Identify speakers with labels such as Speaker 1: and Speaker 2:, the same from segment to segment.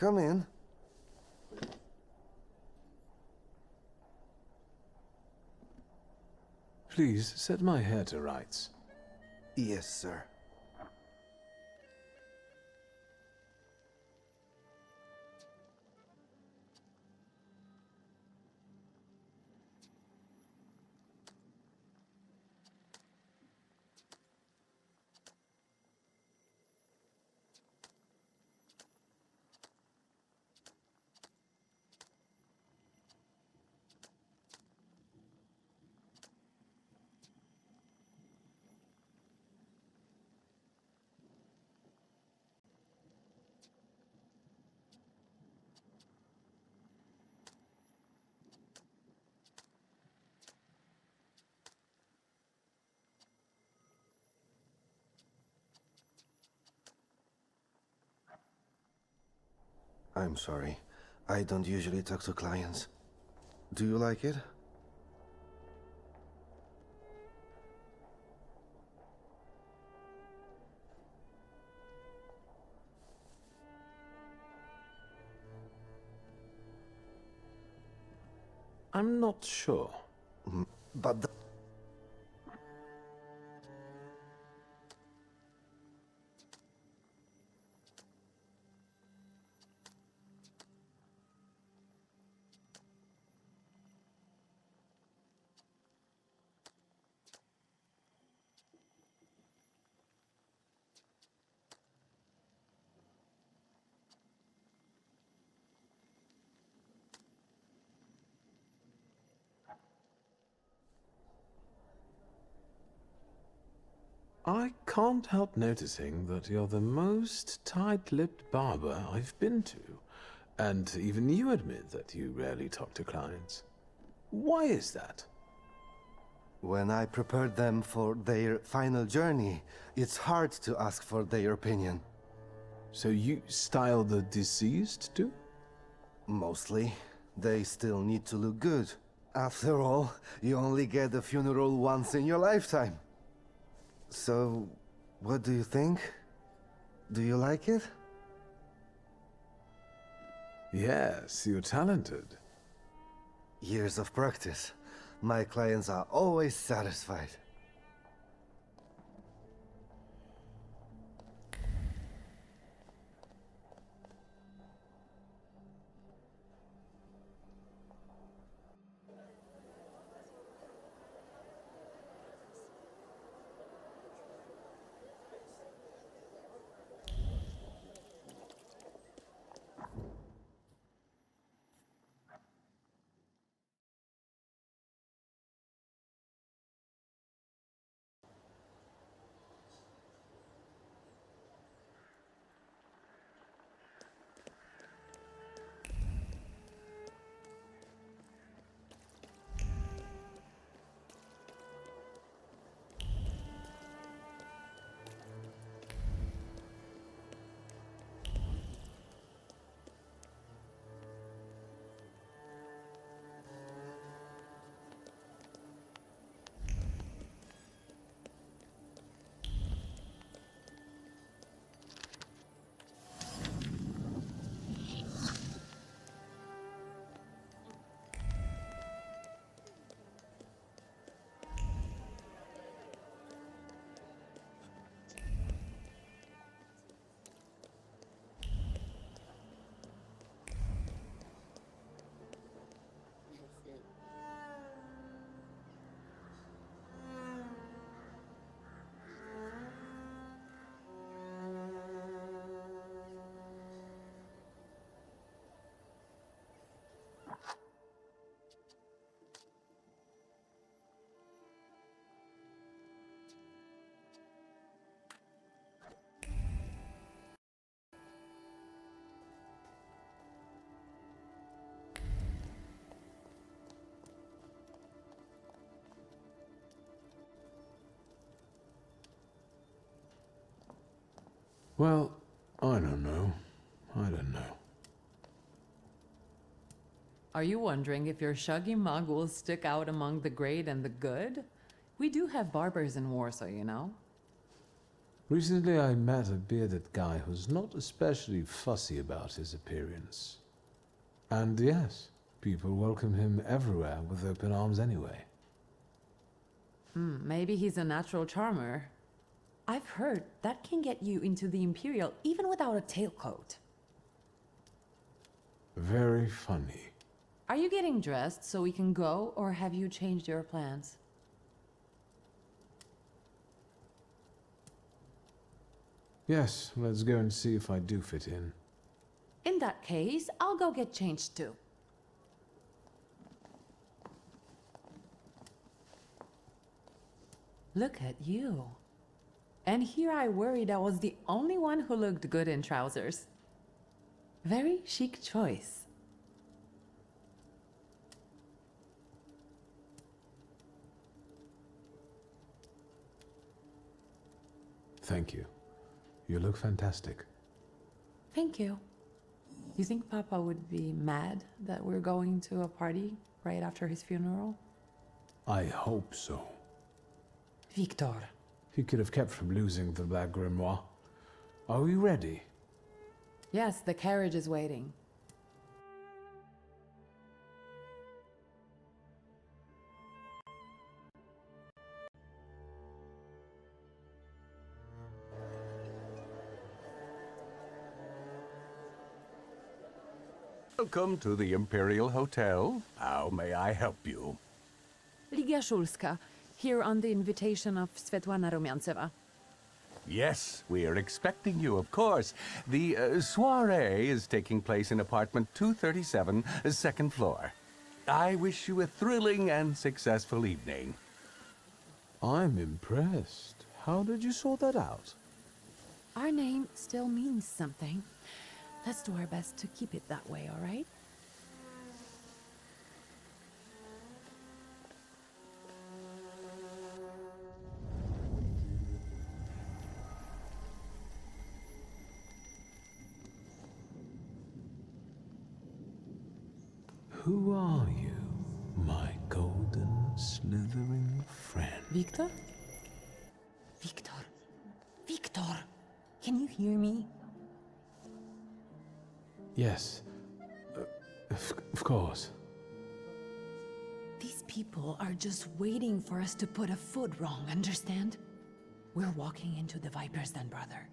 Speaker 1: Come in.
Speaker 2: Please set my hair to rights.
Speaker 1: Yes, sir. I'm sorry. I don't usually talk to clients. Do you like it?
Speaker 2: I'm not sure.
Speaker 1: But
Speaker 2: I can't help noticing that you're the most tight-lipped barber I've been to. And even you admit that you rarely talk to clients. Why is that?
Speaker 1: when I prepared them for their final journey, it's hard to ask for their opinion.
Speaker 2: So you style the deceased too?
Speaker 1: Mostly. They still need to look good. After all, you only get a funeral once in your lifetime. So, what do you think? Do you like it?
Speaker 2: Yes, you're talented.
Speaker 1: Years of practice. My clients are always satisfied.
Speaker 2: Well, I don't know. I don't know.
Speaker 3: Are you wondering if your shuggy mug will stick out among the great and the good? We do have barbers in Warsaw, you know.
Speaker 2: Recently I met a bearded guy who's not especially fussy about his appearance. And yes, people welcome him everywhere with open arms anyway.
Speaker 3: Maybe he's a natural charmer. I've heard that can get you into the Imperial even without a tailcoat.
Speaker 2: Very funny.
Speaker 3: Are you getting dressed so we can go, or have you changed your plans?
Speaker 2: Yes, let's go and see if I do fit in.
Speaker 3: In that case, I'll go get changed too. Look at you. And here I worried I was the only one who looked good in trousers. Very chic choice.
Speaker 2: Thank you. You look fantastic.
Speaker 3: Thank you. You think Papa would be mad that we're going to a party right after his funeral?
Speaker 2: I hope so.
Speaker 3: Victor.
Speaker 2: He could have kept from losing the Black Grimoire. Are we ready?
Speaker 3: Yes, the carriage is waiting.
Speaker 4: Welcome to the Imperial Hotel. How may I help you?
Speaker 3: Ligia Szulska, here on the invitation of Svetlana Rumiantseva.
Speaker 4: Yes, we are expecting you, of course. The soiree is taking place in apartment 237, second floor. I wish you a thrilling and successful evening.
Speaker 2: I'm impressed. How did you sort that out?
Speaker 3: Our name still means something. Let's do our best to keep it that way, all right?
Speaker 2: Who are you, my golden slithering friend?
Speaker 3: Victor? Victor. Victor! Can you hear me?
Speaker 2: Yes. Of course.
Speaker 3: These people are just waiting for us to put a foot wrong, understand? We're walking into the Viper's Den, brother.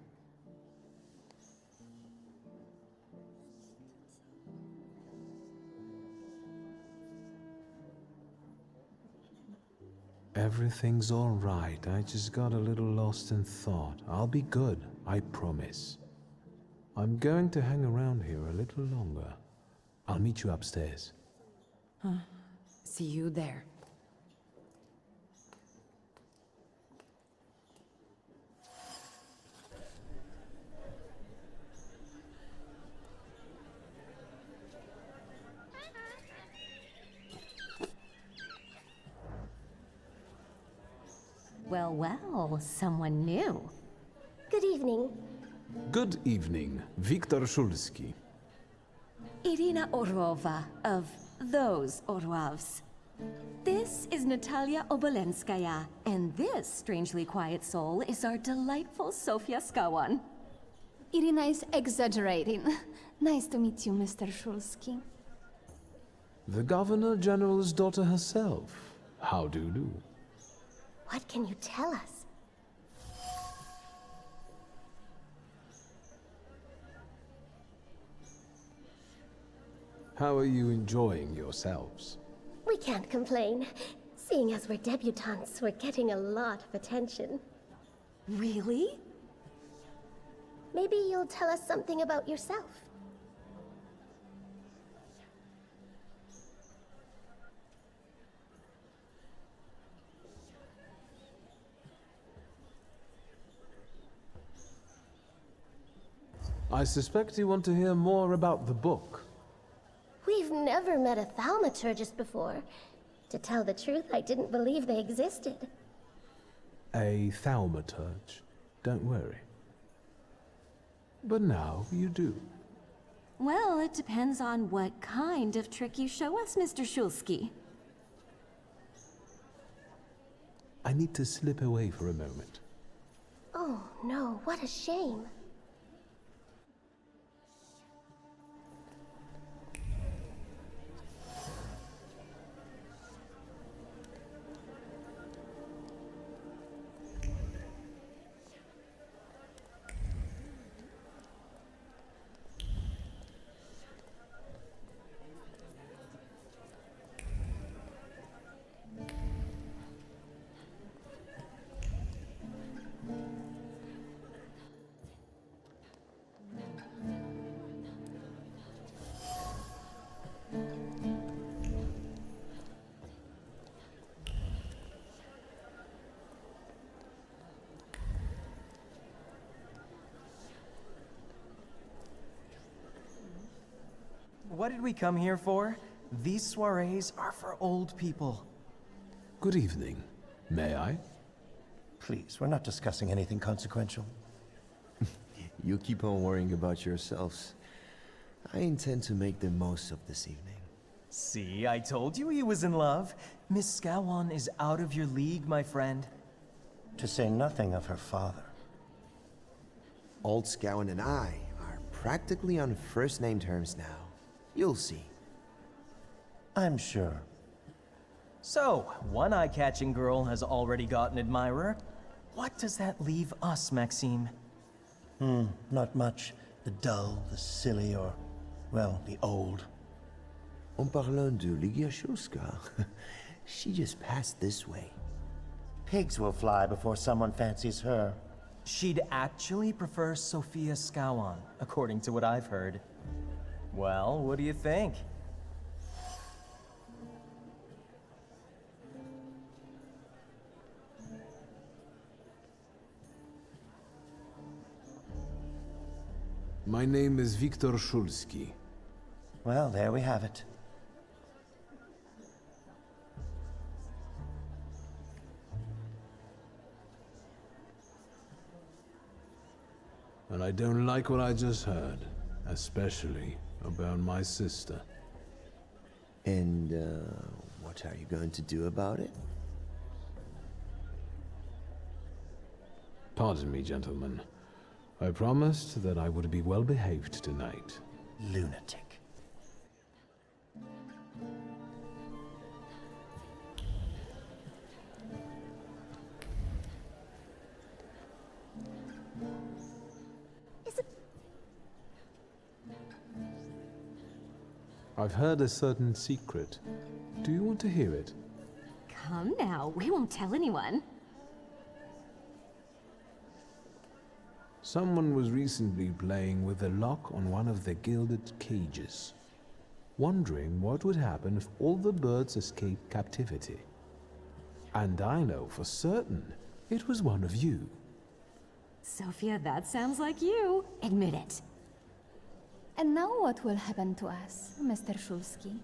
Speaker 2: Everything's all right. I just got a little lost in thought. I'll be good, I promise. I'm going to hang around here a little longer. I'll meet you upstairs.
Speaker 3: See you there.
Speaker 5: Well, well, someone new.
Speaker 6: Good evening.
Speaker 2: Good evening, Viktor Szulski.
Speaker 5: Irina Orlova of those Orlovs. This is Natalia Obolenskaya, and this strangely quiet soul is our delightful Sofia Skawan.
Speaker 6: Irina is exaggerating. Nice to meet you, Mr. Szulski.
Speaker 2: The Governor General's daughter herself. How do you do?
Speaker 6: What can you tell us?
Speaker 2: How are you enjoying yourselves?
Speaker 6: We can't complain. Seeing as we're debutantes, we're getting a lot of attention.
Speaker 5: Really?
Speaker 6: Maybe you'll tell us something about yourself.
Speaker 2: I suspect you want to hear more about the book.
Speaker 6: We've never met a Thaumaturgist before. To tell the truth, I didn't believe they existed.
Speaker 2: A Thaumaturge. Don't worry. But now you do.
Speaker 5: Well, it depends on what kind of trick you show us, Mr. Szulski.
Speaker 2: I need to slip away for a moment.
Speaker 6: Oh, Oh, no, what a shame.
Speaker 7: What did we come here for? These soirees are for old people.
Speaker 2: Good evening. May I?
Speaker 8: Please, we're not discussing anything consequential.
Speaker 9: You keep on worrying about yourselves. I intend to make the most of this evening.
Speaker 7: See, I told you he was in love. Miss Scowan is out of your league, my friend.
Speaker 8: To say nothing of her father.
Speaker 9: Old Scowen and I are practically on first-name terms now. You'll see.
Speaker 8: I'm sure.
Speaker 7: So, one eye-catching girl has already got an admirer. What does that leave us, Maxime?
Speaker 8: Not much. The dull, the silly, or, well, the old.
Speaker 9: En parlant de Ligiashulska, she just passed this way.
Speaker 8: Pigs will fly before someone fancies her.
Speaker 7: She'd actually prefer Sophia Scowan, according to what I've heard. Well, what do you think?
Speaker 2: My name is Viktor Shulski.
Speaker 8: Well, there we have it.
Speaker 2: And I don't like what I just heard, especially about my sister.
Speaker 9: And, what are you going to do about it?
Speaker 2: Pardon me, gentlemen. I promised that I would be well behaved tonight.
Speaker 8: Lunatic.
Speaker 2: I've heard a certain secret. Do you want to hear it?
Speaker 5: Come now, we won't tell anyone.
Speaker 2: Someone was recently playing with the lock on one of the gilded cages, wondering what would happen if all the birds escaped captivity. And I know for certain it was one of you.
Speaker 5: Sophia, that sounds like you. Admit it.
Speaker 10: And now what will happen to us, Mr. Shulski?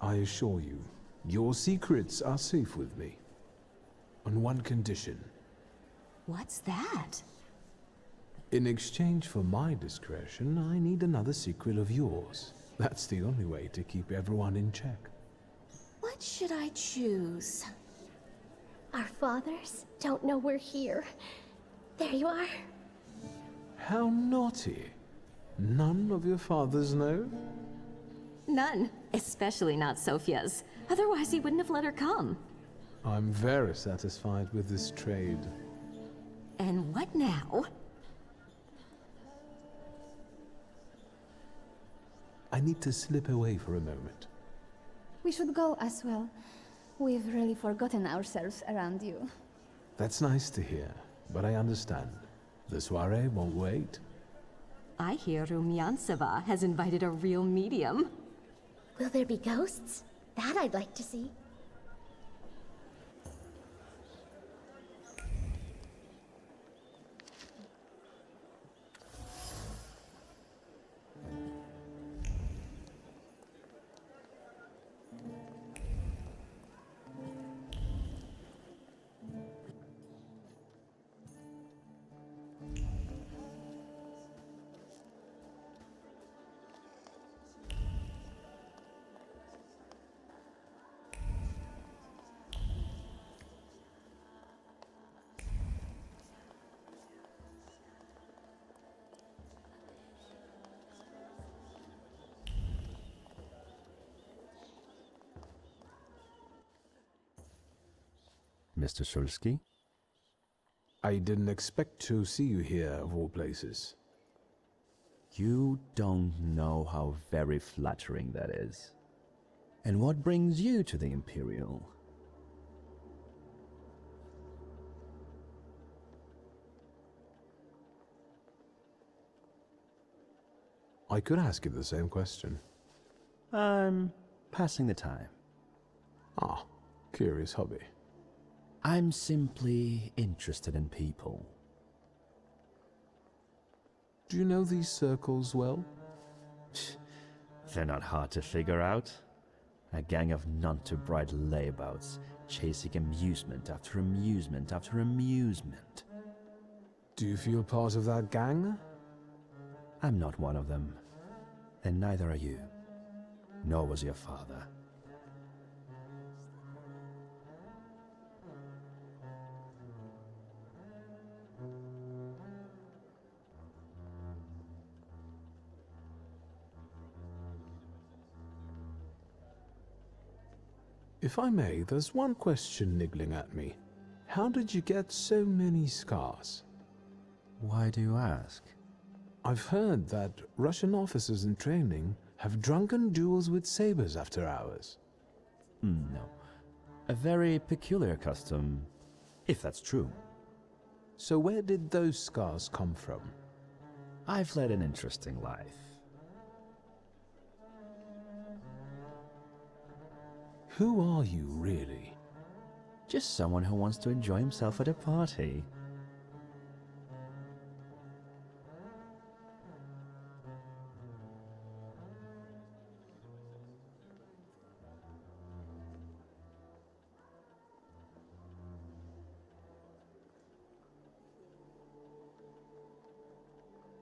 Speaker 2: I assure you, your secrets are safe with me. On one condition.
Speaker 5: What's that?
Speaker 2: In exchange for my discretion, I need another secret of yours. That's the only way to keep everyone in check.
Speaker 5: What should I choose?
Speaker 6: Our fathers don't know we're here. There you are.
Speaker 2: How naughty. None of your fathers know?
Speaker 5: None. Especially not Sophia's. Otherwise, he wouldn't have let her come.
Speaker 2: I'm very satisfied with this trade.
Speaker 5: And what now?
Speaker 2: I need to slip away for a moment.
Speaker 10: We should go as well. We've really forgotten ourselves around you.
Speaker 2: That's nice to hear, but I understand. The soiree won't wait.
Speaker 5: I hear Rumyanseva has invited a real medium.
Speaker 6: Will there be ghosts? That I'd like to see.
Speaker 11: Mr. Shulsky?
Speaker 2: I didn't expect to see you here, of all places.
Speaker 11: You don't know how very flattering that is. And what brings you to the Imperial?
Speaker 2: I could ask you the same question.
Speaker 11: I'm passing the time.
Speaker 2: Ah, curious hobby.
Speaker 11: I'm simply interested in people.
Speaker 2: Do you know these circles well?
Speaker 11: They're not hard to figure out. A gang of none-too-bright layabouts, chasing amusement after amusement after amusement.
Speaker 2: Do you feel part of that gang?
Speaker 11: I'm not one of them. And neither are you. Nor was your father.
Speaker 2: If I may, there's one question niggling at me. How did you get so many scars?
Speaker 11: Why do you ask?
Speaker 2: I've heard that Russian officers in training have drunken duels with sabers after hours.
Speaker 11: No. A very peculiar custom, if that's true.
Speaker 2: So where did those scars come from?
Speaker 11: I've led an interesting life.
Speaker 2: Who are you, really?
Speaker 11: Just someone who wants to enjoy himself at a party.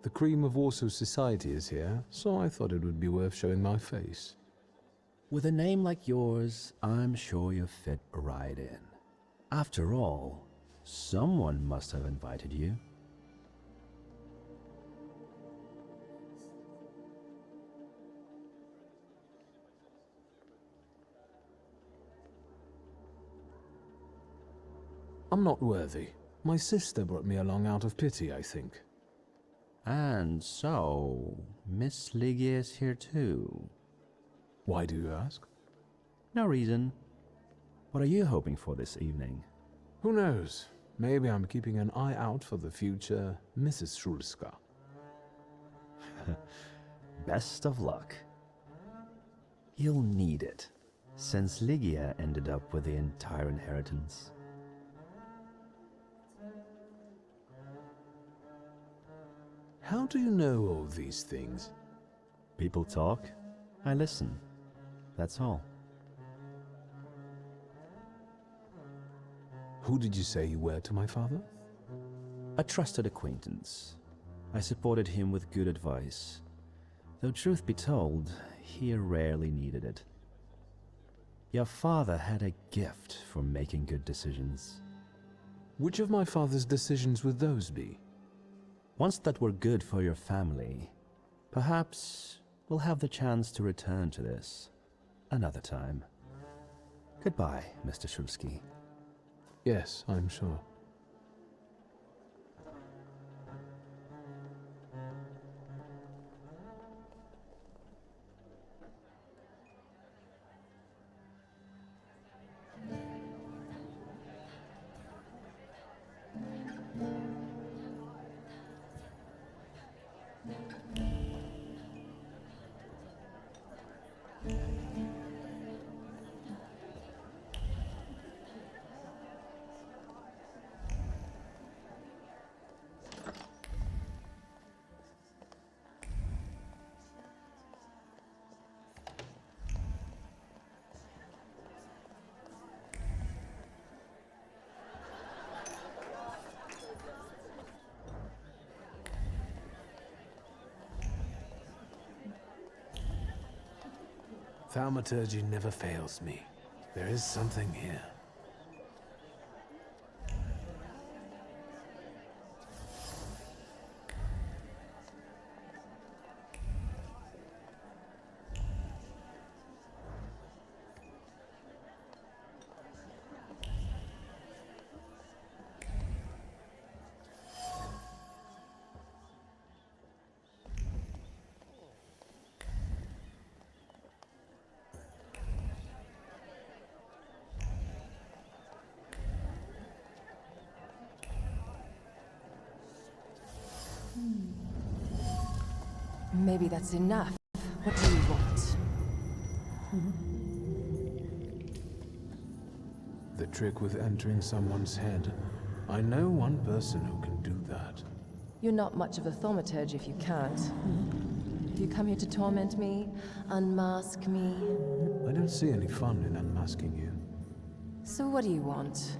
Speaker 2: The cream of Warsaw society is here, so I thought it would be worth showing my face.
Speaker 11: With a name like yours, I'm sure you fit right in. After all, someone must have invited you.
Speaker 2: I'm not worthy. My sister brought me along out of pity, I think.
Speaker 11: And so, Miss Ligia is here too.
Speaker 2: Why do you ask?
Speaker 11: No reason. What are you hoping for this evening?
Speaker 2: Who knows? Maybe I'm keeping an eye out for the future Mrs. Shulska.
Speaker 11: Best of luck. You'll need it, since Ligia ended up with the entire inheritance.
Speaker 2: How do you know all these things?
Speaker 11: People talk, I listen. That's all.
Speaker 2: Who did you say you were to my father?
Speaker 11: A trusted acquaintance. I supported him with good advice. Though truth be told, he rarely needed it. Your father had a gift for making good decisions.
Speaker 2: Which of my father's decisions would those be?
Speaker 11: Ones that were good for your family. Perhaps we'll have the chance to return to this another time. Goodbye, Mr. Shulsky.
Speaker 2: Yes, I'm sure. Thaumaturge never fails me. There is something here.
Speaker 3: Maybe that's enough. What do you want?
Speaker 2: The trick with entering someone's head. I know one person who can do that.
Speaker 12: You're not much of a thaumaturge if you can't. Have you come here to torment me? Unmask me?
Speaker 2: I don't see any fun in unmasking you.
Speaker 12: So what do you want?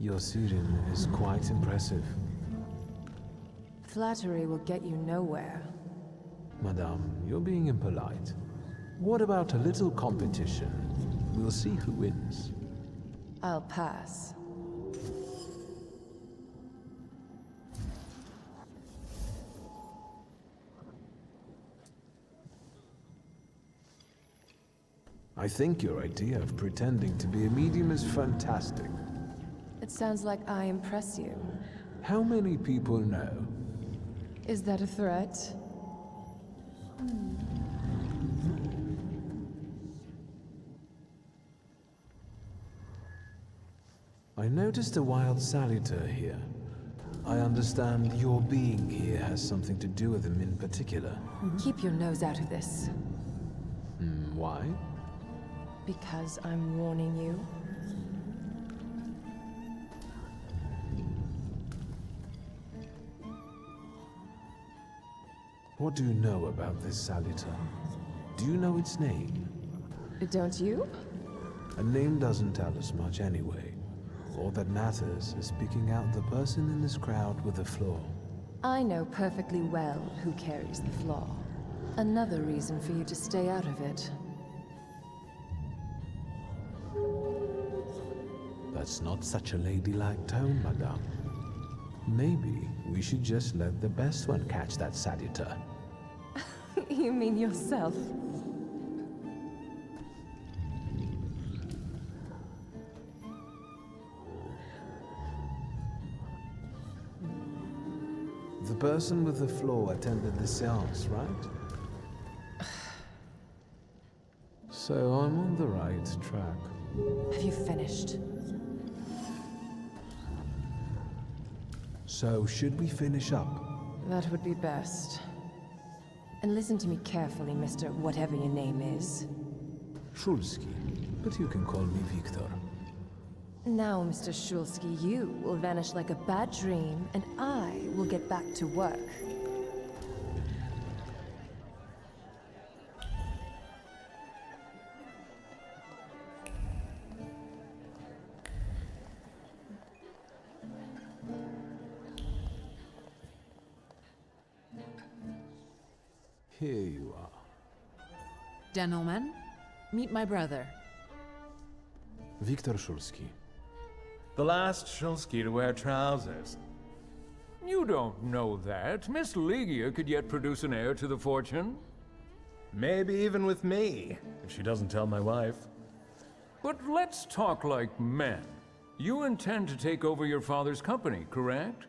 Speaker 2: Your suiting is quite impressive.
Speaker 12: Flattery will get you nowhere.
Speaker 2: Madame, you're being impolite. What about a little competition? We'll see who wins.
Speaker 12: I'll pass.
Speaker 2: I think your idea of pretending to be a medium is fantastic.
Speaker 12: It sounds like I impress you.
Speaker 2: How many people know?
Speaker 12: Is that a threat?
Speaker 2: I noticed a wild saluter here. I understand your being here has something to do with him in particular.
Speaker 12: Keep your nose out of this.
Speaker 2: Why?
Speaker 12: Because I'm warning you.
Speaker 2: What do you know about this saluter? Do you know its name?
Speaker 12: Don't you?
Speaker 2: A name doesn't tell us much anyway. All that matters is picking out the person in this crowd with a flaw.
Speaker 12: I know perfectly well who carries the flaw. Another reason for you to stay out of it.
Speaker 2: That's not such a ladylike tone, madame. Maybe we should just let the best one catch that saluter.
Speaker 12: You mean yourself?
Speaker 2: The person with the flaw attended the seance, right? So I'm on the right track.
Speaker 12: Have you finished?
Speaker 2: So should we finish up?
Speaker 12: That would be best. And listen to me carefully, Mr. Whatever your name is.
Speaker 2: Shulski, but you can call me Victor.
Speaker 12: Now, Mr. Shulski, you will vanish like a bad dream, and I will get back to work.
Speaker 2: Here you are.
Speaker 3: Gentlemen, meet my brother.
Speaker 2: Victor Shulski.
Speaker 13: The last Shulski to wear trousers. You don't know that. Miss Ligia could yet produce an heir to the fortune.
Speaker 7: Maybe even with me, if she doesn't tell my wife.
Speaker 13: But let's talk like men. You intend to take over your father's company, correct?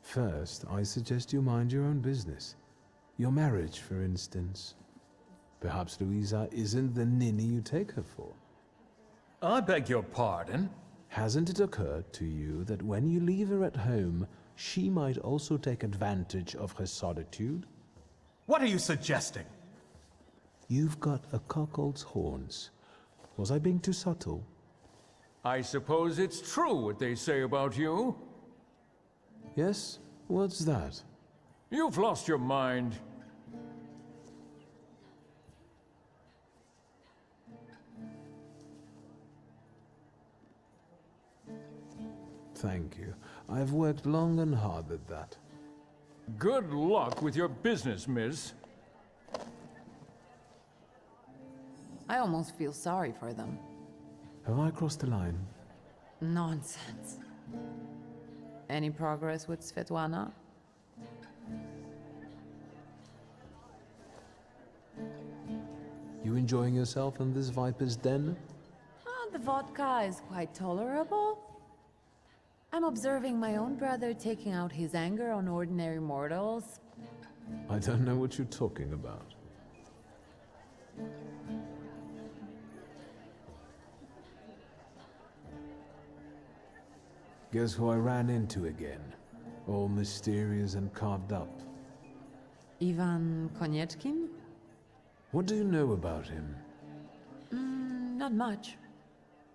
Speaker 2: First, I suggest you mind your own business. Your marriage, for instance. Perhaps Louisa isn't the ninny you take her for.
Speaker 13: I beg your pardon?
Speaker 2: Hasn't it occurred to you that when you leave her at home, she might also take advantage of her solitude?
Speaker 7: What are you suggesting?
Speaker 2: You've got a cuckold's horns. Was I being too subtle?
Speaker 13: I suppose it's true what they say about you.
Speaker 2: Yes? What's that?
Speaker 13: You've lost your mind.
Speaker 2: Thank you. I've worked long and hard at that.
Speaker 13: Good luck with your business, miss.
Speaker 3: I almost feel sorry for them.
Speaker 2: Have I crossed the line?
Speaker 3: Nonsense. Any progress with Svetlana?
Speaker 2: You enjoying yourself in this viper's den?
Speaker 3: The vodka is quite tolerable. I'm observing my own brother taking out his anger on ordinary mortals.
Speaker 2: I don't know what you're talking about. Guess who I ran into again? All mysterious and carved up.
Speaker 3: Ivan Konieczkin?
Speaker 2: What do you know about him?
Speaker 3: Not much.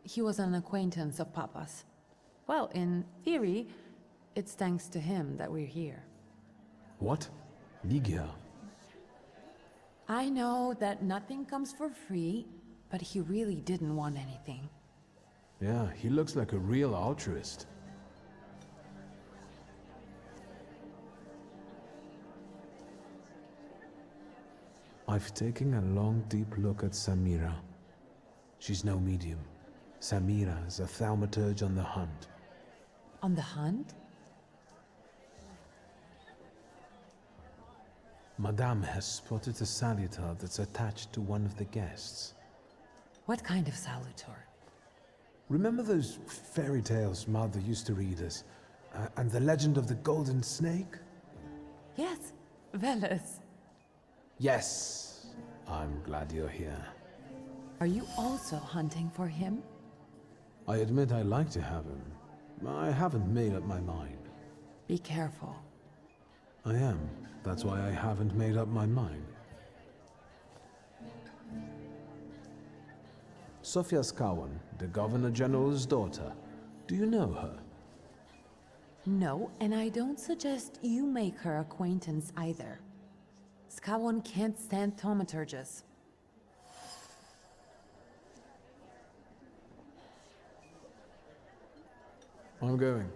Speaker 3: He was an acquaintance of Papa's. Well, in theory, it's thanks to him that we're here.
Speaker 2: What? Ligia?
Speaker 3: I know that nothing comes for free, but he really didn't want anything.
Speaker 2: Yeah, he looks like a real altruist. I've taken a long, deep look at Samira. She's no medium. Samira is a thaumaturge on the hunt.
Speaker 3: On the hunt?
Speaker 2: Madame has spotted a salutar that's attached to one of the guests.
Speaker 3: What kind of salutor?
Speaker 2: Remember those fairy tales Mother used to read us? And the legend of the golden snake?
Speaker 3: Yes, Veles.
Speaker 2: Yes. I'm glad you're here.
Speaker 3: Are you also hunting for him?
Speaker 2: I admit I like to have him. I haven't made up my mind.
Speaker 3: Be careful.
Speaker 2: I am. That's why I haven't made up my mind. Sofia Skawan, the Governor General's daughter. Do you know her?
Speaker 3: No, and I don't suggest you make her acquaintance either. Skawon can't stand thaumaturges.
Speaker 2: I'm going.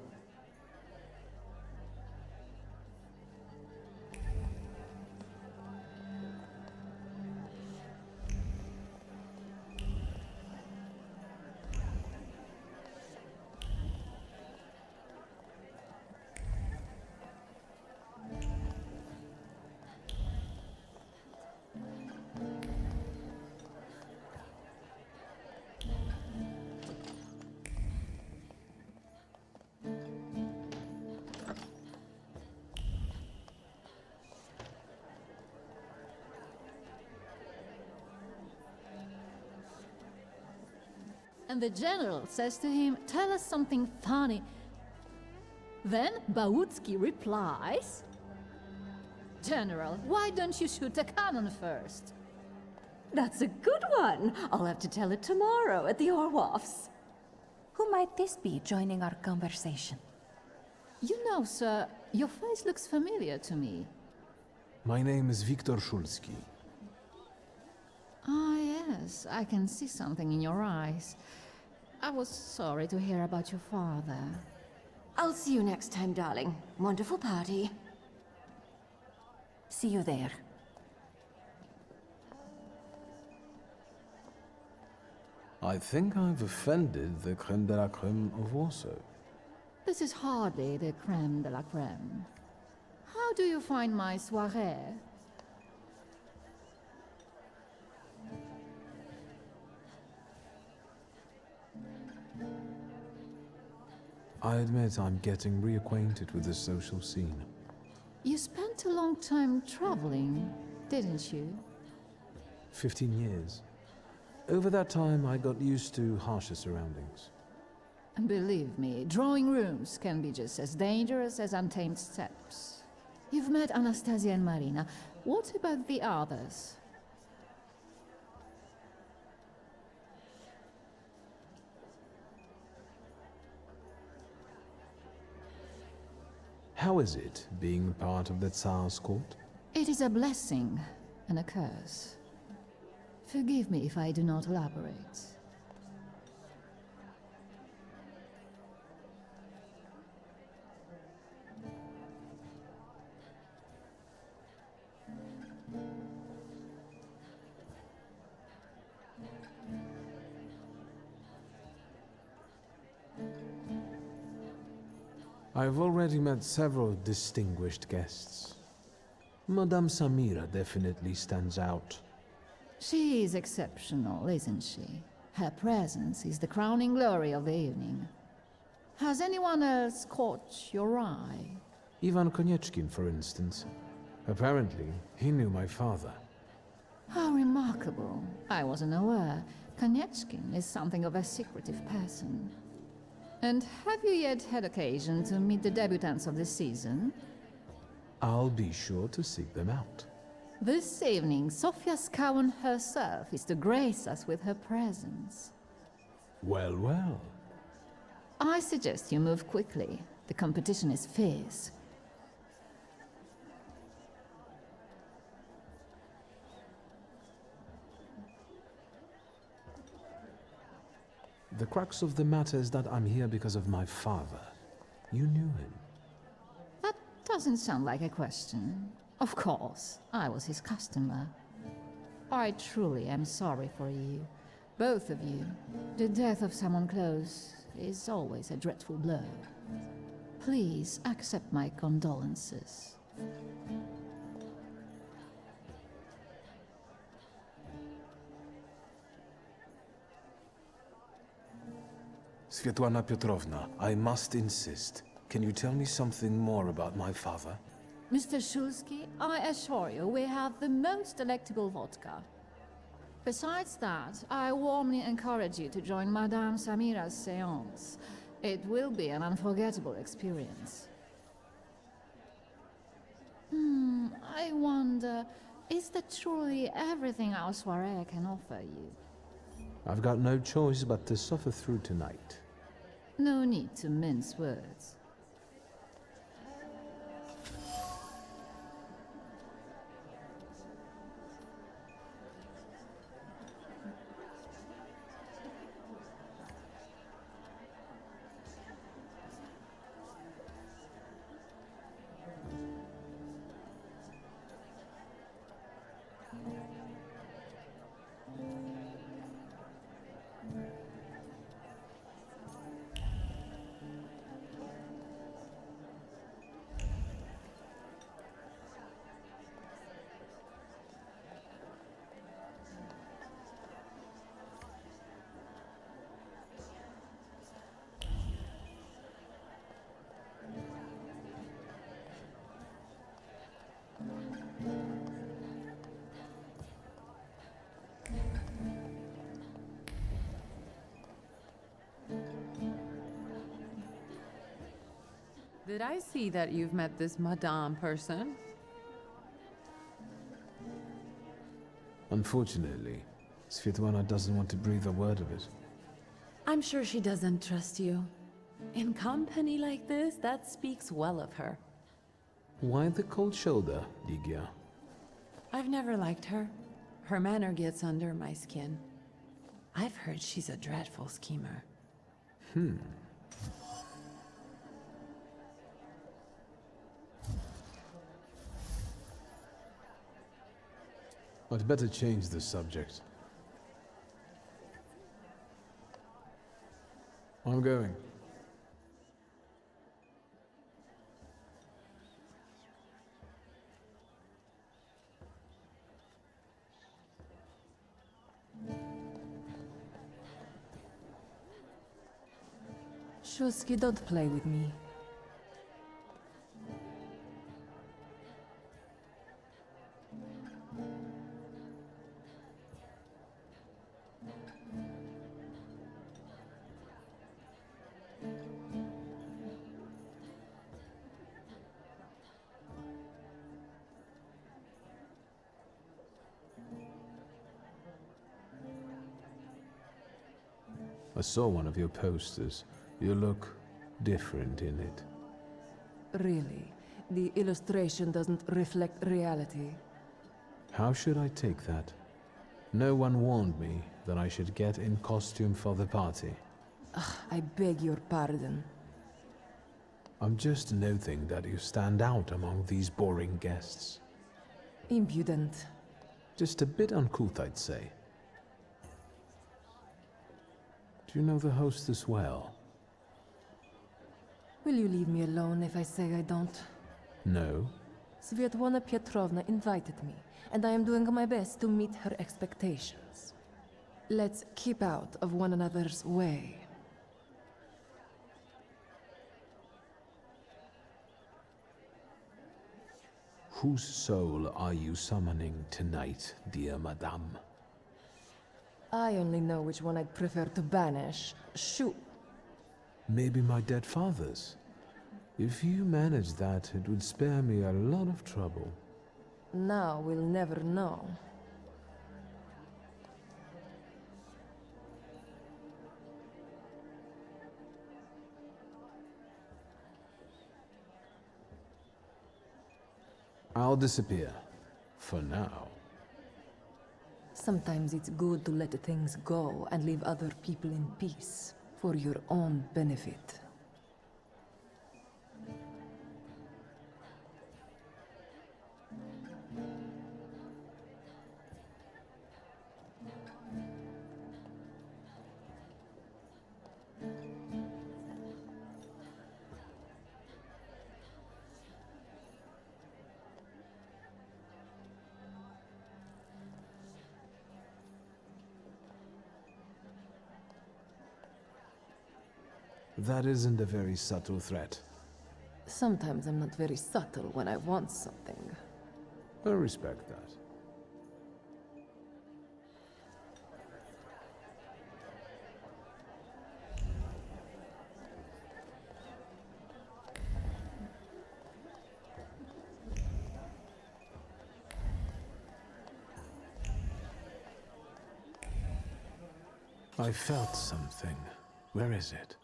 Speaker 14: And the general says to him, "Tell us something funny." Then Bautski replies, "General, why don't you shoot a cannon first?"
Speaker 5: That's a good one. I'll have to tell it tomorrow at the Orwoffs.
Speaker 15: Who might this be joining our conversation?
Speaker 14: You know, sir, your face looks familiar to me.
Speaker 2: My name is Viktor Szulski.
Speaker 14: Ah, yes, I can see something in your eyes. I was sorry to hear about your father.
Speaker 5: I'll see you next time, darling. Wonderful party.
Speaker 15: See you there.
Speaker 2: I think I've offended the creme de la creme of Warsaw.
Speaker 14: This is hardly the creme de la creme. How do you find my soirée?
Speaker 2: I admit I'm getting reacquainted with the social scene.
Speaker 14: You spent a long time traveling, didn't you?
Speaker 2: 15 years. Over that time, I got used to harsher surroundings.
Speaker 14: And believe me, drawing rooms can be just as dangerous as untamed steppes. You've met Anastasia and Marina. What about the others?
Speaker 2: How is it, being part of the Tsar's court?
Speaker 14: It is a blessing and a curse. Forgive me if I do not elaborate.
Speaker 2: I've already met several distinguished guests. Madame Samira definitely stands out.
Speaker 14: She is exceptional, isn't she? Her presence is the crowning glory of the evening. Has anyone else caught your eye?
Speaker 2: Ivan Konieczkin, for instance. Apparently, he knew my father.
Speaker 14: How remarkable. I wasn't aware. Konieczkin is something of a secretive person. And have you yet had occasion to meet the debutants of this season?
Speaker 2: I'll be sure to seek them out.
Speaker 14: This evening, Sofia Skowan herself is to grace us with her presence.
Speaker 2: Well, well.
Speaker 14: I suggest you move quickly. The competition is fierce.
Speaker 2: The crux of the matter is that I'm here because of my father. You knew him.
Speaker 14: That doesn't sound like a question. Of course, I was his customer. I truly am sorry for you. Both of you. The death of someone close is always a dreadful blow. Please accept my condolences.
Speaker 2: Svetlana Petrovna, I must insist. Can you tell me something more about my father?
Speaker 14: Mr. Shulsky, I assure you we have the most delectable vodka. Besides that, I warmly encourage you to join Madame Samira's séance. It will be an unforgettable experience. I wonder, is that truly everything our soirée can offer you?
Speaker 2: I've got no choice but to suffer through tonight.
Speaker 14: No need to mince words.
Speaker 3: Did I see that you've met this Madame person?
Speaker 2: Unfortunately, Svetlana doesn't want to breathe a word of it.
Speaker 3: I'm sure she doesn't trust you. In company like this, that speaks well of her.
Speaker 2: Why the cold shoulder, Ligia?
Speaker 3: I've never liked her. Her manner gets under my skin. I've heard she's a dreadful schemer.
Speaker 2: I'd better change the subject. I'm going.
Speaker 12: Shulsky, don't play with me.
Speaker 2: I saw one of your posters. You look different in it.
Speaker 12: Really? The illustration doesn't reflect reality?
Speaker 2: How should I take that? No one warned me that I should get in costume for the party.
Speaker 12: I beg your pardon.
Speaker 2: I'm just noting that you stand out among these boring guests.
Speaker 12: Impudent.
Speaker 2: Just a bit uncouth, I'd say. Do you know the hostess well?
Speaker 12: Will you leave me alone if I say I don't?
Speaker 2: No.
Speaker 12: Svetlana Petrovna invited me, and I am doing my best to meet her expectations. Let's keep out of one another's way.
Speaker 2: Whose soul are you summoning tonight, dear madame?
Speaker 12: I only know which one I'd prefer to banish. Shoo!
Speaker 2: Maybe my dead father's. If you manage that, it would spare me a lot of trouble.
Speaker 12: Now we'll never know.
Speaker 2: I'll disappear. For now.
Speaker 12: Sometimes it's good to let things go and leave other people in peace, for your own benefit.
Speaker 2: That isn't a very subtle threat.
Speaker 12: Sometimes I'm not very subtle when I want something.
Speaker 2: I respect that. I felt something. Where is it?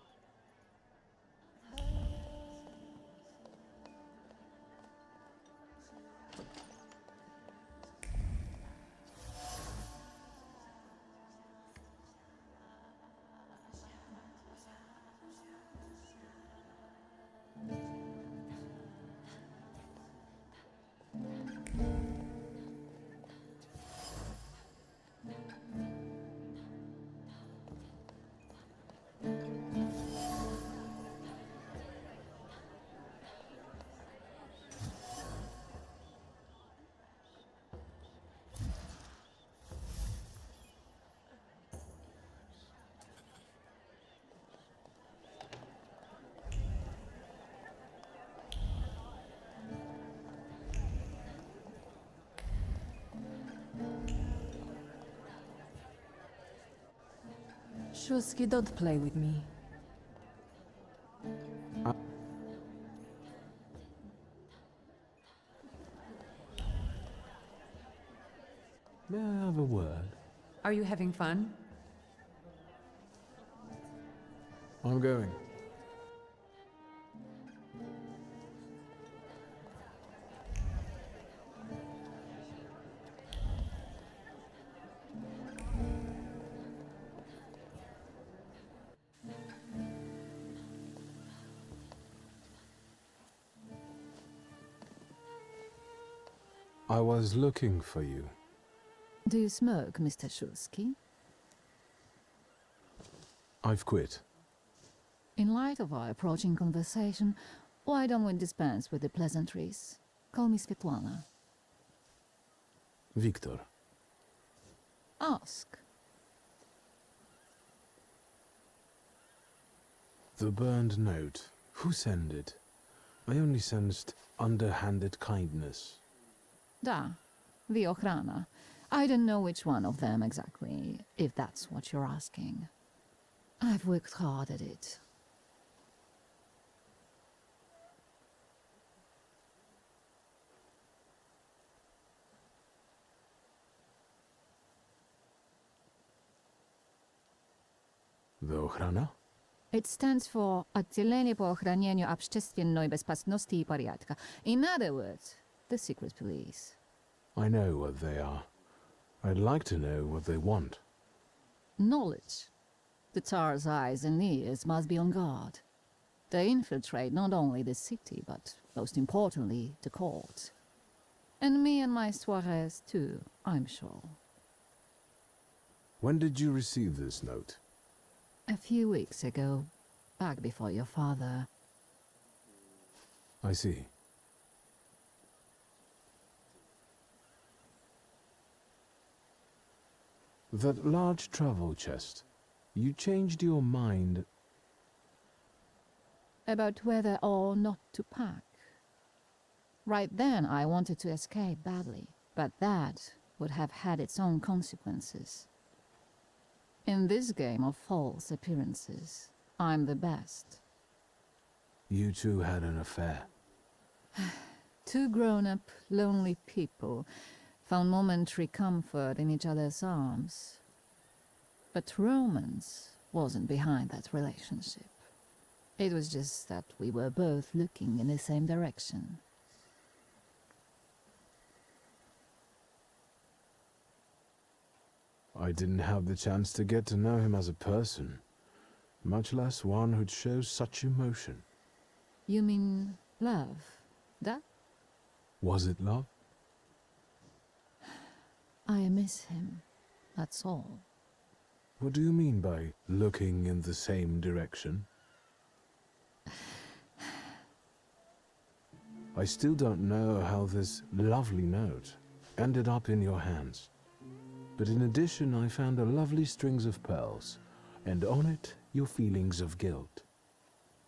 Speaker 12: Shulsky, don't play with me.
Speaker 2: May I have a word?
Speaker 3: Are you having fun?
Speaker 2: I'm going. I was looking for you.
Speaker 14: Do you smoke, Mr. Shulsky?
Speaker 2: I've quit.
Speaker 14: In light of our approaching conversation, why don't we dispense with the pleasantries? Call me Svetlana.
Speaker 2: Victor.
Speaker 14: Ask.
Speaker 2: The burned note. Who sent it? I only sensed underhanded kindness.
Speaker 14: Da, the Ochrana. I don't know which one of them exactly, if that's what you're asking. I've worked hard at it.
Speaker 2: The Ochrana?
Speaker 14: It stands for Отделение по охранению общественной безопасности и порядка. In other words, the secret police.
Speaker 2: I know what they are. I'd like to know what they want.
Speaker 14: Knowledge. The Tsar's eyes and ears must be on guard. They infiltrate not only the city, but most importantly, the court. And me and my soirees too, I'm sure.
Speaker 2: When did you receive this note?
Speaker 14: A few weeks ago, back before your father.
Speaker 2: I see. That large travel chest. You changed your mind.
Speaker 14: About whether or not to pack. Right then, I wanted to escape badly, but that would have had its own consequences. In this game of false appearances, I'm the best.
Speaker 2: You two had an affair.
Speaker 14: Two grown-up, lonely people found momentary comfort in each other's arms. But romance wasn't behind that relationship. It was just that we were both looking in the same direction.
Speaker 2: I didn't have the chance to get to know him as a person, much less one who'd show such emotion.
Speaker 14: You mean love? That?
Speaker 2: Was it love?
Speaker 14: I miss him, that's all.
Speaker 2: What do you mean by looking in the same direction? I still don't know how this lovely note ended up in your hands. But in addition, I found a lovely strings of pearls, and on it, your feelings of guilt.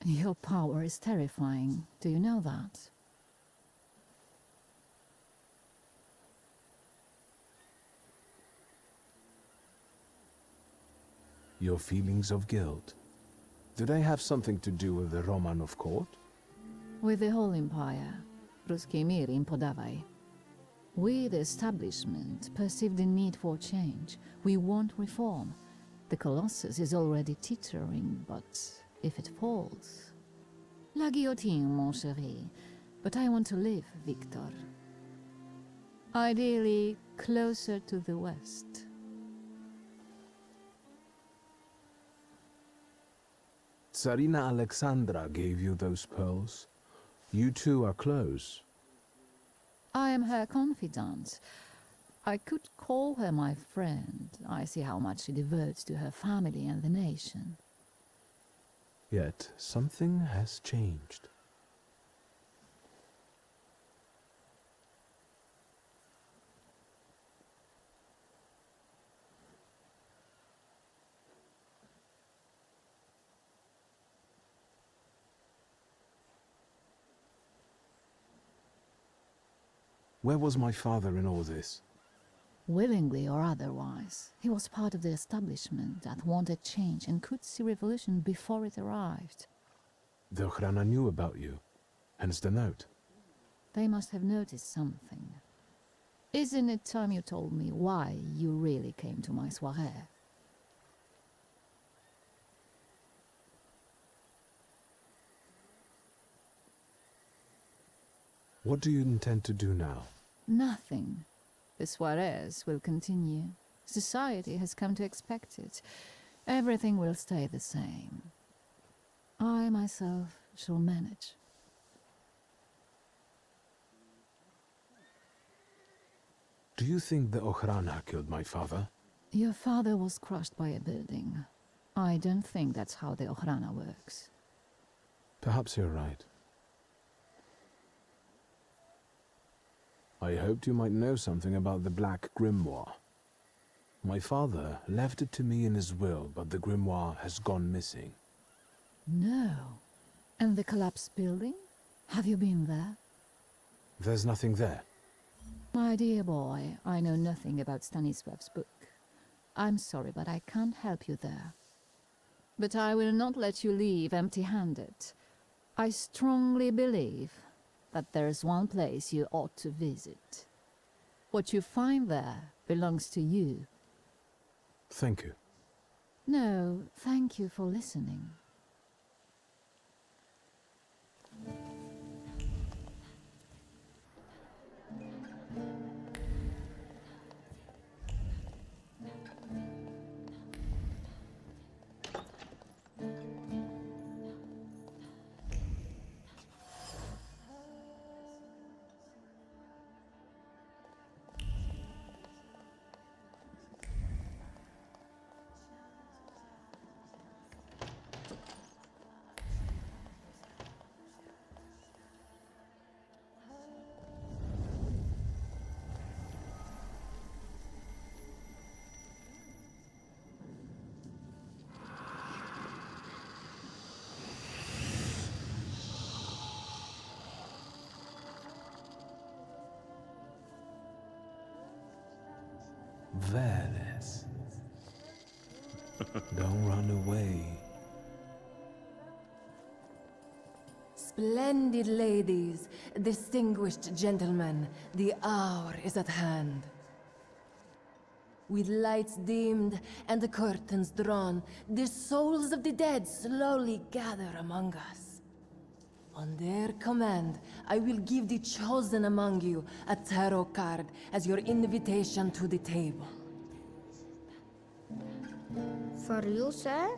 Speaker 14: Your power is terrifying. Do you know that?
Speaker 2: Your feelings of guilt. Do they have something to do with the Romanov court?
Speaker 14: With the whole empire. Ruski mir im podawaj. We, the establishment, perceive the need for change. We want reform. The Colossus is already teetering, but if it falls... La guillotine, mon chéri. But I want to live, Victor. Ideally, closer to the west.
Speaker 2: Tsarina Alexandra gave you those pearls. You two are close.
Speaker 14: I am her confidant. I could call her my friend. I see how much she devotes to her family and the nation.
Speaker 2: Yet something has changed. Where was my father in all this?
Speaker 14: Willingly or otherwise, he was part of the establishment that wanted change and could see revolution before it arrived.
Speaker 2: The Ochrana knew about you, hence the note.
Speaker 14: They must have noticed something. Isn't it time you told me why you really came to my soirée?
Speaker 2: What do you intend to do now?
Speaker 14: Nothing. The soirées will continue. Society has come to expect it. Everything will stay the same. I myself shall manage.
Speaker 2: Do you think the Ochrana killed my father?
Speaker 14: Your father was crushed by a building. I don't think that's how the Ochrana works.
Speaker 2: Perhaps you're right. I hoped you might know something about the Black Grimoire. My father left it to me in his will, but the grimoire has gone missing.
Speaker 14: No. And the collapsed building? Have you been there?
Speaker 2: There's nothing there.
Speaker 14: My dear boy, I know nothing about Stanisław's book. I'm sorry, but I can't help you there. But I will not let you leave empty-handed. I strongly believe that there's one place you ought to visit. What you find there belongs to you.
Speaker 2: Thank you.
Speaker 14: No, thank you for listening.
Speaker 2: Venice. Don't run away.
Speaker 12: Splendid ladies, distinguished gentlemen, the hour is at hand. With lights dimmed and the curtains drawn, the souls of the dead slowly gather among us. On their command, I will give the chosen among you a tarot card as your invitation to the table.
Speaker 6: For you, sir?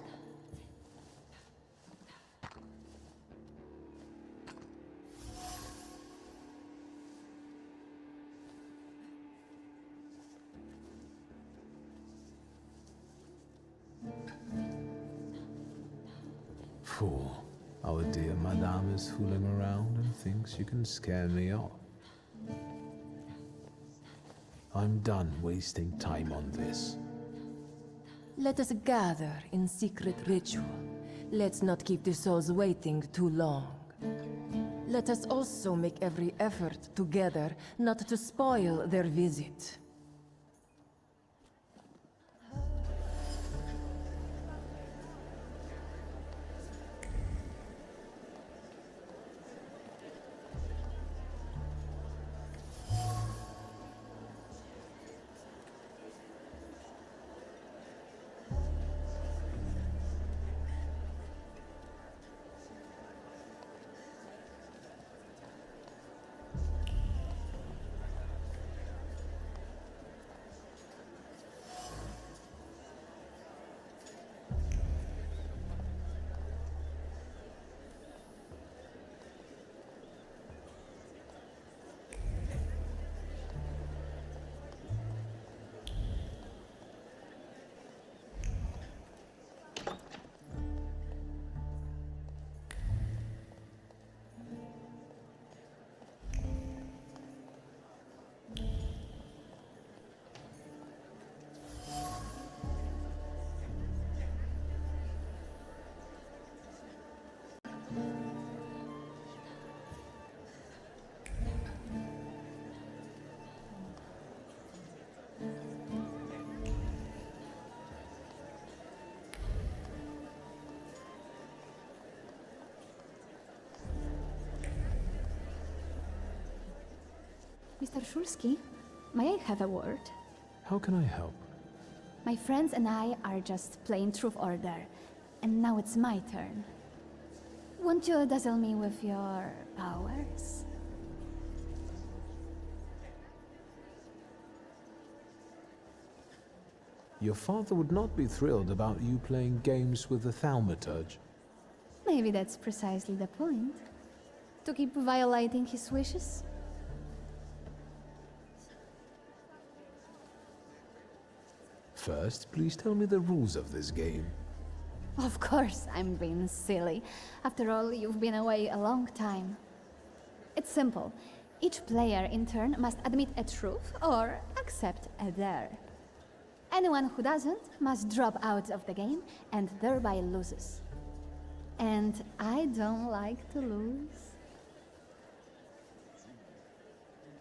Speaker 2: Fool. Our dear Madame is fooling around and thinks you can scare me off. I'm done wasting time on this.
Speaker 12: Let us gather in secret ritual. Let's not keep the souls waiting too long. Let us also make every effort together not to spoil their visit.
Speaker 10: Mr. Shulsky, may I have a word?
Speaker 2: How can I help?
Speaker 10: My friends and I are just playing Truth Order, and now it's my turn. Won't you dazzle me with your powers?
Speaker 2: Your father would not be thrilled about you playing games with the Thaumaturge.
Speaker 10: Maybe that's precisely the point. To keep violating his wishes?
Speaker 2: First, please tell me the rules of this game.
Speaker 10: Of course, I'm being silly. After all, you've been away a long time. It's simple. Each player in turn must admit a truth or accept a dare. Anyone who doesn't must drop out of the game and thereby loses. And I don't like to lose.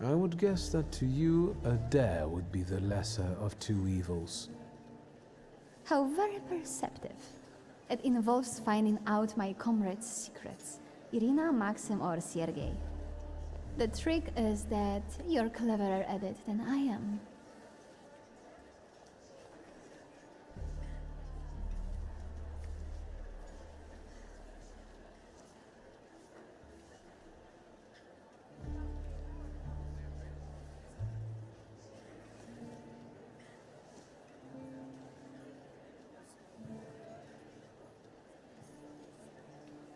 Speaker 2: I would guess that to you, a dare would be the lesser of two evils.
Speaker 10: How very perceptive. It involves finding out my comrades' secrets, Irina, Maxim, or Sergei. The trick is that you're cleverer at it than I am.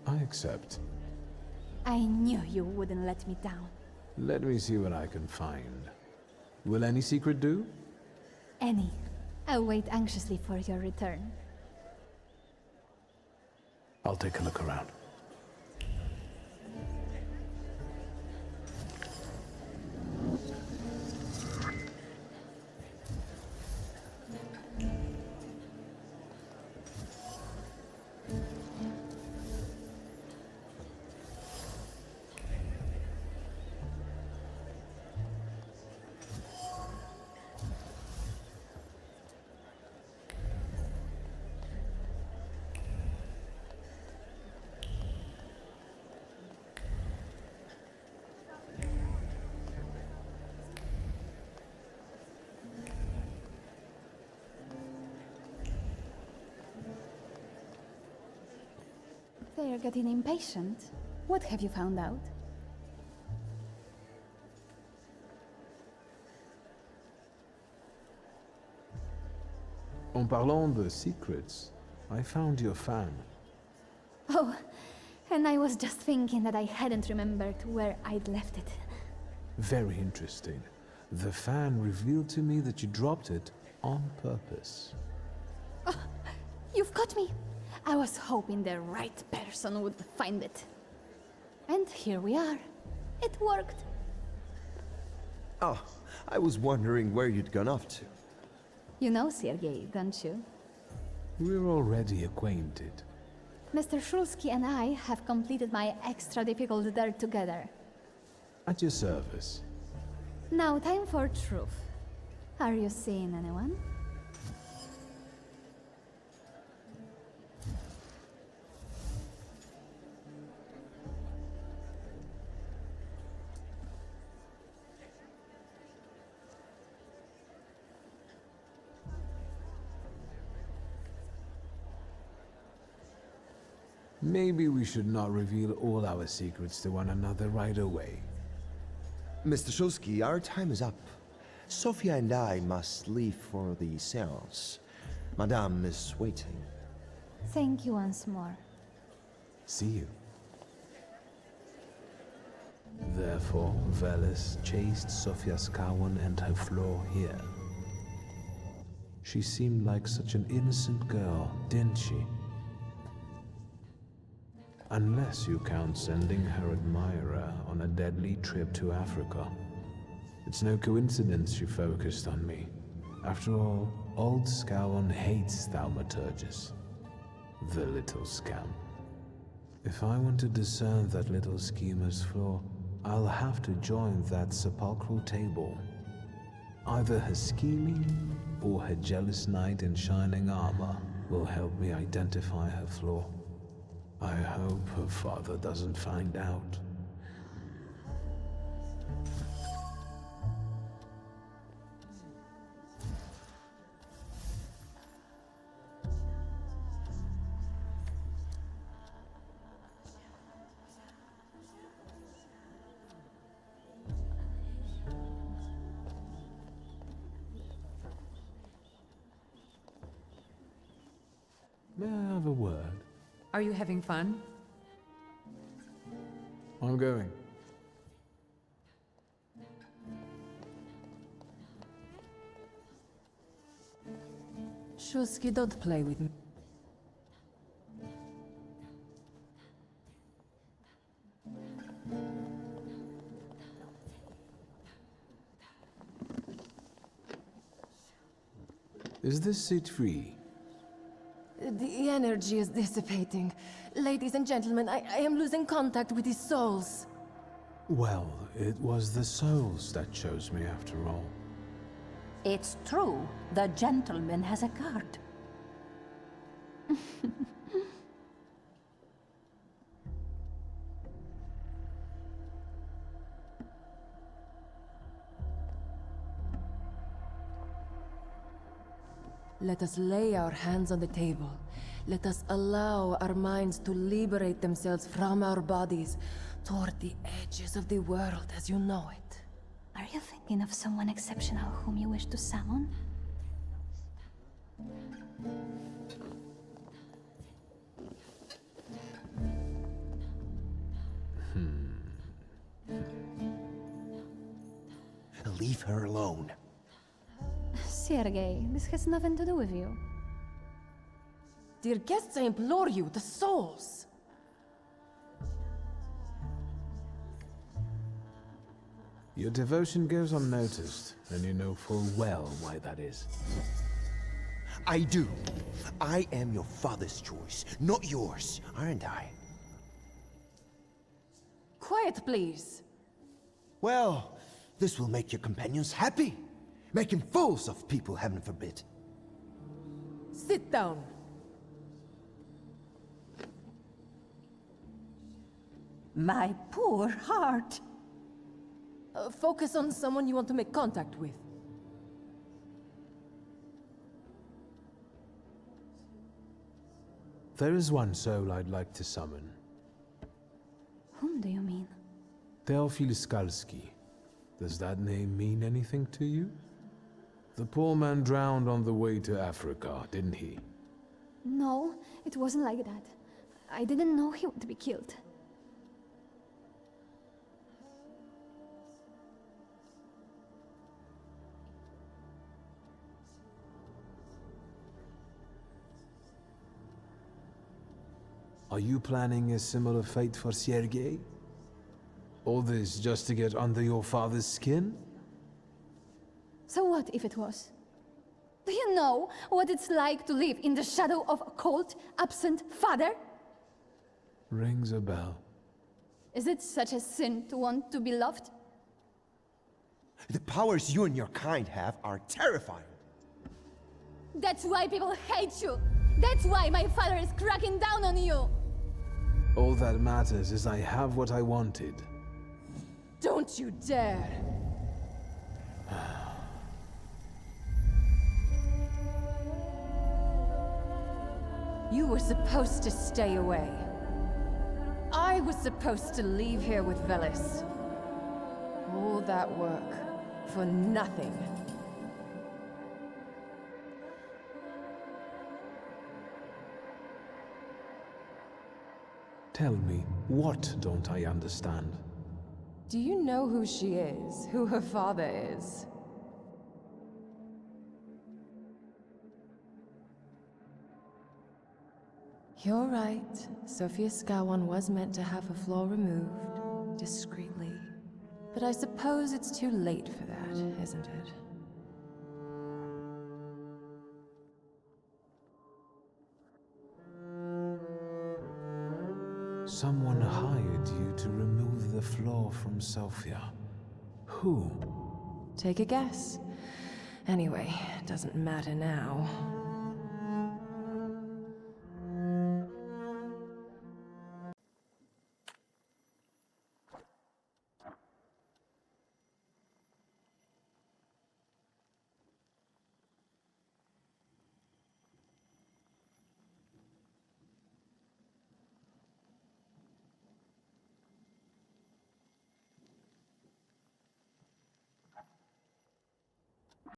Speaker 2: I accept.
Speaker 10: I knew you wouldn't let me down.
Speaker 2: Let me see what I can find. Will any secret do?
Speaker 10: Any. I'll wait anxiously for your return.
Speaker 2: I'll take a look around.
Speaker 10: They're getting impatient. What have you found out?
Speaker 2: En parlant de secrets, I found your fan.
Speaker 10: Oh, and I was just thinking that I hadn't remembered where I'd left it.
Speaker 2: Very interesting. The fan revealed to me that you dropped it on purpose.
Speaker 10: Oh, you've got me. I was hoping the right person would find it. And here we are. It worked.
Speaker 9: Oh, I was wondering where you'd gone off to.
Speaker 10: You know Sergei, don't you?
Speaker 2: We're already acquainted.
Speaker 10: Mr. Shulsky and I have completed my extra difficult dirt together.
Speaker 2: At your service.
Speaker 10: Now time for truth. Are you seeing anyone?
Speaker 2: Maybe we should not reveal all our secrets to one another right away.
Speaker 9: Mr. Shulsky, our time is up. Sophia and I must leave for the seance. Madame is waiting.
Speaker 10: Thank you once more.
Speaker 2: See you. Therefore, Veles chased Sofia Skawan and her floor here. She seemed like such an innocent girl, didn't she? Unless you count sending her admirer on a deadly trip to Africa. It's no coincidence she focused on me. After all, old Scowan hates Thaumaturges. The little scamp. If I want to discern that little schemer's flaw, I'll have to join that sepulchral table. Either her scheming or her jealous knight in shining armor will help me identify her flaw. I hope her father doesn't find out. May I have a word?
Speaker 3: Are you having fun?
Speaker 2: I'm going.
Speaker 12: Shulsky, don't play with me.
Speaker 2: Is this seat free?
Speaker 12: The energy is dissipating. Ladies and gentlemen, I am losing contact with his souls.
Speaker 2: Well, it was the souls that chose me after all.
Speaker 15: It's true. The gentleman has a card.
Speaker 12: Let us lay our hands on the table. Let us allow our minds to liberate themselves from our bodies toward the edges of the world as you know it.
Speaker 10: Are you thinking of someone exceptional whom you wish to summon?
Speaker 9: Leave her alone.
Speaker 10: Sergei, this has nothing to do with you.
Speaker 12: Dear guests, I implore you, the souls!
Speaker 2: Your devotion goes unnoticed, and you know full well why that is.
Speaker 9: I do. I am your father's choice, not yours, aren't I?
Speaker 12: Quiet, please.
Speaker 9: Well, this will make your companions happy. Making fools of people, heaven forbid.
Speaker 12: Sit down.
Speaker 15: My poor heart.
Speaker 12: Focus on someone you want to make contact with.
Speaker 2: There is one soul I'd like to summon.
Speaker 10: Whom do you mean?
Speaker 2: Teofil Skalski. Does that name mean anything to you? The poor man drowned on the way to Africa, didn't he?
Speaker 10: No, it wasn't like that. I didn't know he would be killed.
Speaker 2: Are you planning a similar fate for Sergei? All this just to get under your father's skin?
Speaker 10: So what if it was? Do you know what it's like to live in the shadow of a cold, absent father?
Speaker 2: Rings a bell.
Speaker 10: Is it such a sin to want to be loved?
Speaker 9: The powers you and your kind have are terrifying.
Speaker 10: That's why people hate you! That's why my father is cracking down on you!
Speaker 2: All that matters is I have what I wanted.
Speaker 12: Don't you dare! You were supposed to stay away. I was supposed to leave here with Velis. All that work for nothing.
Speaker 2: Tell me, what don't I understand?
Speaker 12: Do you know who she is? Who her father is? You're right. Sophia Skawan was meant to have her flaw removed, discreetly. But I suppose it's too late for that, isn't it?
Speaker 2: Someone hired you to remove the flaw from Sophia. Who?
Speaker 12: Take a guess. Anyway, it doesn't matter now.